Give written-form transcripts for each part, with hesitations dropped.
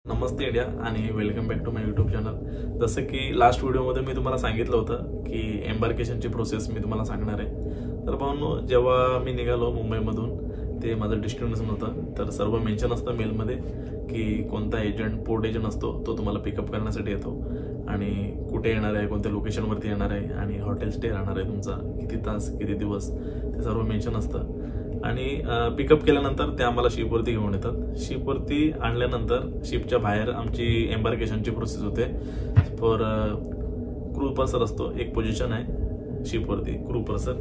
नमस्ते India आणि welcome back to my YouTube channel. जसं की लास्ट व्हिडिओमध्ये मी तुम्हाला सांगितलं होतं की एम्बार्केशनची प्रोसेस मी तुम्हाला सांगणार आहे। तर भावनो, जेव्हा मी निघालो मुंबईमधून, ते माझं डेस्टिनेशन होतं, तर सर्व मेन्शन असतं मेलमध्ये की कोणता एजंट, पोर्ट एजंट असतो तो तुम्हाला पिकअप करण्यासाठी येतो आणि कुठे येणार आहे, कोणत्या लोकेशनवरती येणार आहे आणि हॉटेल स्टे राहणार आहे तुमचा, किती तास, किती दिवस, ते सर्व मेन्शन असतं। आणि पिकअप केल्यानंतर ते आम्हाला शिपवरती घेऊन येतात। शिपवरती आणल्यानंतर शिपच्या बाहेर आमची एम्बार्केशनची प्रोसेस होते। फॉर क्रू पर्सर असतो, एक पोझिशन आहे शिपवरती, क्रू पर्सर।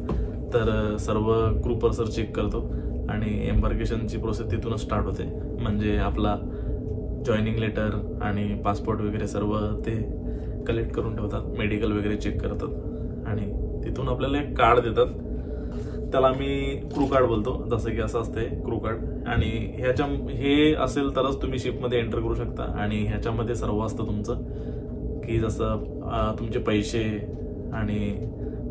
तर सर्व क्रू पर्सर चेक करतो आणि एम्बार्केशनची प्रोसेस तिथूनच स्टार्ट होते। म्हणजे आपला जॉईनिंग लेटर आणि पासपोर्ट वगैरे सर्व ते कलेक्ट करून ठेवतात, मेडिकल वगैरे चेक करतात आणि तिथून आपल्याला एक कार्ड देतात, त्याला आम्ही क्रू कार्ड बोलतो। जसं की असं असते क्रू कार्ड, आणि हे असेल तरच तुम्ही शिपमध्ये एंटर करू शकता। आणि ह्याच्यामध्ये सर्व असतं तुमचं, की जसं तुमचे पैसे आणि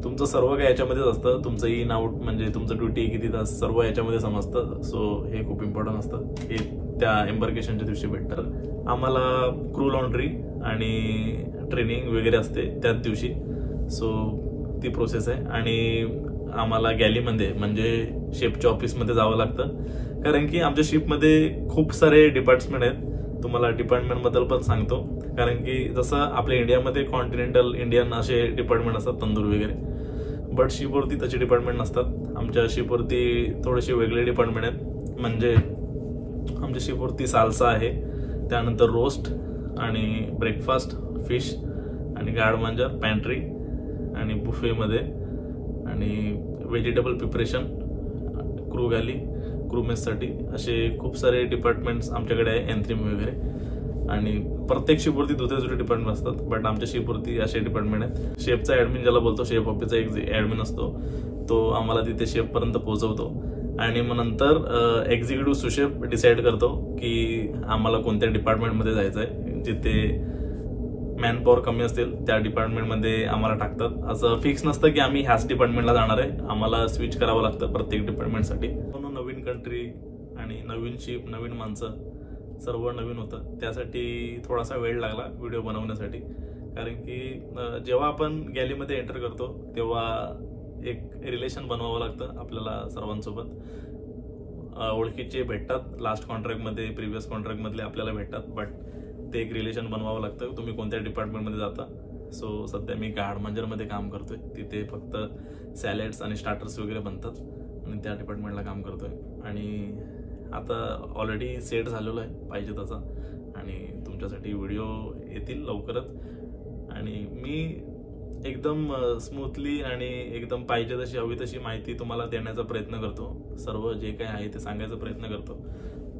तुमचं सर्व काही याच्यामध्येच असतं। तुमचं इन आउट म्हणजे तुमचं ड्युटी किती तास, सर्व याच्यामध्ये समजतं। सो हे खूप इम्पॉर्टंट असतं, हे त्या एम्बार्केशनच्या दिवशी भेटतं। आम्हाला क्रू लॉन्ड्री आणि ट्रेनिंग वगैरे असते त्याच दिवशी। सो ती प्रोसेस आहे। आणि आम्हाला गॅलीमध्ये म्हणजे शिपच्या ऑफिसमध्ये जावं लागतं, कारण की आमच्या शिपमध्ये खूप सारे डिपार्टमेंट आहेत। तुम्हाला डिपार्टमेंटबद्दल पण सांगतो, कारण की जसं आपल्या इंडियामध्ये कॉन्टिनेंटल इंडियन असे डिपार्टमेंट असतात, तंदूर वगैरे, बट शिपवरती तसे डिपार्टमेंट नसतात। आमच्या शिपवरती थोडेसे वेगळे डिपार्टमेंट आहेत। म्हणजे आमच्या शिपवरती साल्सा आहे, त्यानंतर रोस्ट आणि ब्रेकफास्ट, फिश आणि गार्ड मांजर, पॅन्ट्री आणि बुफेमध्ये, आणि vegetable preparation, crew galley, crew मेससाठी, असे खूप सारे डिपार्टमेंट्स आमच्याकडे आहे, एंथ्रीम वगैरे। आणि प्रत्येक शिपवरती दुसरे डिपार्टमेंट असतात, बट आमच्या शिपवरती असे डिपार्टमेंट आहेत। शेफचा ऍडमिन ज्याला बोलतो, शेफ ऑफिसचा एक ऍडमिन असतो, तो आम्हाला तिथे शेफपर्यंत पोहोचवतो। आणि मग नंतर एक्झिक्युटिव्ह सुशेफ डिसाईड करतो की आम्हाला कोणत्या डिपार्टमेंटमध्ये जायचं आहे। जिथे मॅनपॉवर कमी असतील त्या डिपार्टमेंटमध्ये आम्हाला टाकतात। असं फिक्स नसतं की आम्ही ह्याच डिपार्टमेंटला जाणार आहे, आम्हाला स्विच करावं लागतं प्रत्येक डिपार्टमेंटसाठी। नवीन कंट्री आणि नवीन शिप, नवीन माणसं, सर्व नवीन होतं। त्यासाठी थोडासा वेळ लागला व्हिडिओ बनवण्यासाठी, कारण की जेव्हा आपण गॅलीमध्ये एंटर करतो तेव्हा एक रिलेशन बनवावं लागतं आपल्याला सर्वांसोबत। ओळखीचे भेटतात लास्ट कॉन्ट्रॅक्टमध्ये, प्रिव्हियस कॉन्ट्रॅक्टमधले आपल्याला भेटतात, बट ते एक रिलेशन बनवावं लागतं तुम्ही कोणत्या डिपार्टमेंटमध्ये जाता। सो सध्या मी गार्ड मांजरमध्ये काम करतोय, तिथे फक्त सॅलेड्स आणि स्टार्टर्स वगैरे बनतात आणि त्या डिपार्टमेंटला काम करतोय। आणि आता ऑलरेडी सेट झालेलो आहे पाहिजे तसा, आणि तुमच्यासाठी व्हिडिओ येतील लवकरच। आणि मी एकदम स्मूथली आणि एकदम पाहिजे तशी, हवी तशी माहिती तुम्हाला देण्याचा प्रयत्न करतो, सर्व जे काही आहे ते सांगायचा प्रयत्न करतो।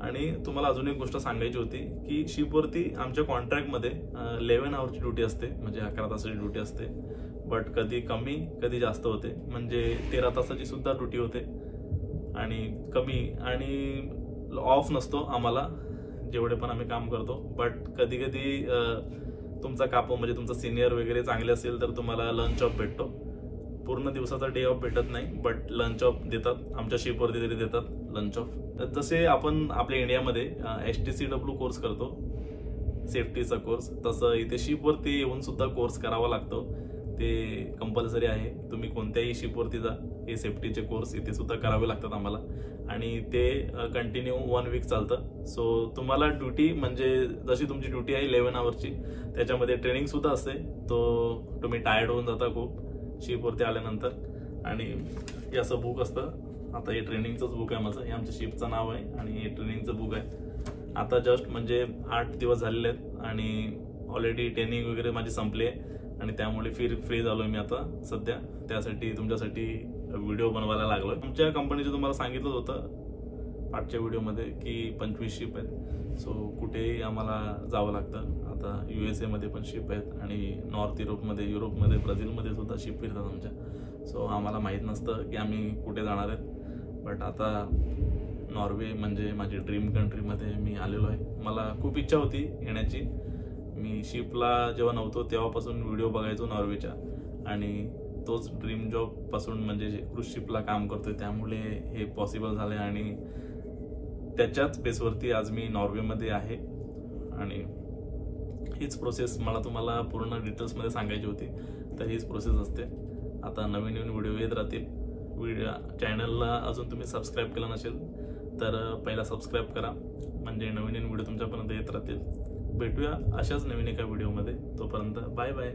आणि तुम्हाला अजून एक गोष्ट सांगायची होती की शिपवरती आमच्या कॉन्ट्रॅक्टमध्ये 11 आवर्सची ड्युटी असते, म्हणजे 11 तासाची ड्युटी असते, बट कधी कमी कधी जास्त होते। म्हणजे 13 तासाची सुद्धा ड्युटी होते आणि कमी, आणि ऑफ नसतो आम्हाला जेवढे पण आम्ही काम करतो। बट कधी कधी तुमचा कापो म्हणजे तुमचा सिनियर वगैरे चांगले असेल तर तुम्हाला लंच ऑफ भेटतो। पूर्ण दिवसाचा डे ऑफ भेटत नाही, बट लंच ऑफ देतात, आमच्या शिपवरती तरी देतात लंच ऑफ। जसे आपण आपल्या इंडियामध्ये HTCW कोर्स करतो, सेफ्टीचा कोर्स, तसं इथे शिपवरती येऊन सुद्धा कोर्स करावा लागतो। ते कंपल्सरी आहे, तुम्ही कोणत्याही शिपवरती जा, हे सेफ्टीचे कोर्स इथे सुद्धा करावे लागतात आम्हाला। आणि ते कंटिन्यू 1 वीक चालतं। सो तुम्हाला ड्युटी म्हणजे जशी तुमची ड्युटी आहे 11 आवर्सची, त्याच्यामध्ये ट्रेनिंग सुद्धा असते। तो तुम्ही टायर्ड होऊन जाता खूप शिपवरती आल्यानंतर। आणि हे असं बुक असतं, आता हे ट्रेनिंगचंच बुक आहे माझं, हे आमच्या शिपचं नाव आहे आणि हे ट्रेनिंगचं बुक आहे। आता जस्ट म्हणजे 8 दिवस झालेले आहेत आणि ऑलरेडी ट्रेनिंग वगैरे माझी संपली आहे, आणि त्यामुळे फ्री झालोय मी आता सध्या। त्यासाठी तुमच्यासाठी व्हिडिओ बनवायला लागलोय। आमच्या कंपनीचं तुम्हाला सांगितलं होतं आजच्या व्हिडिओमध्ये की 25 शिप आहेत। सो कुठेही आम्हाला जावं लागतं। आता USA मध्ये पण शिप आहेत आणि नॉर्थ युरोपमध्ये, ब्राझीलमध्ये सुद्धा शिप फिरतात आमच्या। सो आम्हाला माहीत नसतं की आम्ही कुठे जाणार आहेत, बट आता नॉर्वे म्हणजे माझी ड्रीम कंट्रीमध्ये मी आलेलो आहे। मला खूप इच्छा होती येण्याची। मी शिपला जेव्हा नव्हतो तेव्हापासून व्हिडिओ बघायचो नॉर्वेच्या, आणि तोच ड्रीम जॉब पासून म्हणजे क्रूज शिपला काम करतोय, त्यामुळे हे पॉसिबल झाले। आणि त्याच्याच बेसवरती आज मी नॉर्वेमध्ये आहे। आणि हीच प्रोसेस मला तुम्हाला पूर्ण डिटेल्समध्ये सांगायची होती, तर हीच प्रोसेस असते. आता नवीन नवीन व्हिडिओ येत राहतील. चॅनलला अजून तुम्ही सबस्क्राईब केलं नसेल तर पहिला सबस्क्राईब करा, म्हणजे नवीन नवीन व्हिडिओ तुमच्यापर्यंत येत राहतील. भेटूया अशाच नवीन एका व्हिडिओमध्ये. तोपर्यंत बाय बाय.